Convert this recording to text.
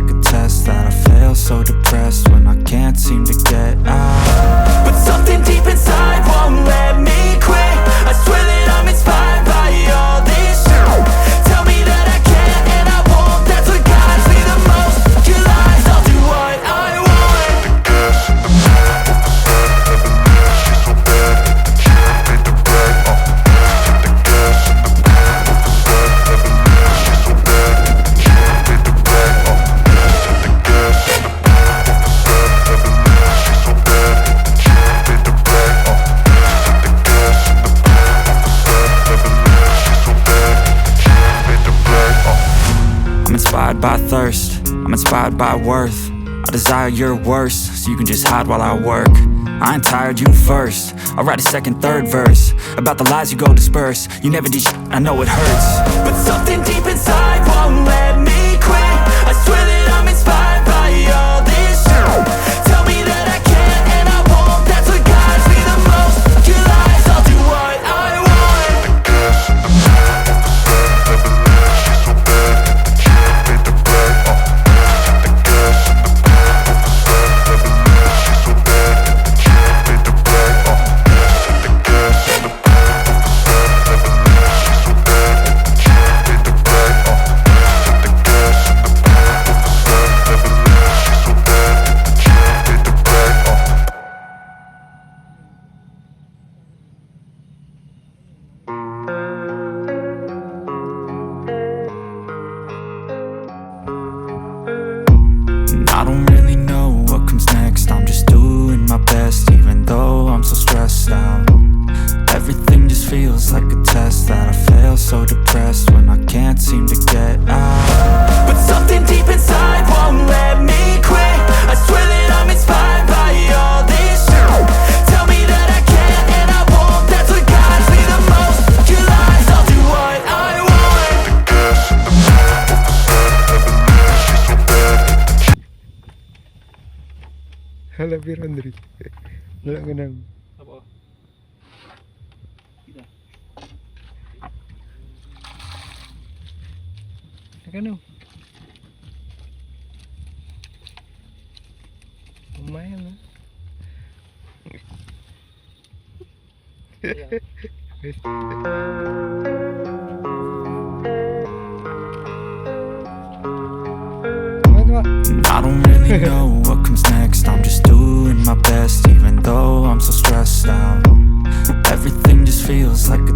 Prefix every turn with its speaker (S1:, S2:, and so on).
S1: like a test that I fail, so depressed when I can't seem to get out. But something deep inside won't let me quit. I swear that I'm inspired by all this shit. Tell me that I can and I won't, that's what guides me the most. Your lies, I'll do what I want. I'm inspired by thirst, I'm inspired by worth. I desire your worst, so you can just hide while I work. I ain't tired, you first. I'll write a second, third verse about the lies you go disperse. You never did shit, I know it hurts. But something deep inside won't let me quit. I swear that I'm inspired by all this shit. Tell me that I can and I won't, that's what guides me the most. Your lies, I'll do what I want. I don't really know what comes next. I'm just doing my best, even though I'm so stressed out. Everything just feels like a test that I fail, so depressed when I can't seem to get out. But something deep inside won't let me quit. I swear that I'm inspired by all this shit. Tell me that I can and I won't, that's what guides me the most. Your lies, I'll do what I want.
S2: Hala, pero Andre. Wala ka nang.
S3: Apa? Tidak.
S2: Ano? Lumayan, no?
S1: I don't really know what comes next. I'm just doing my best, even though I'm so stressed out. Everything just feels like a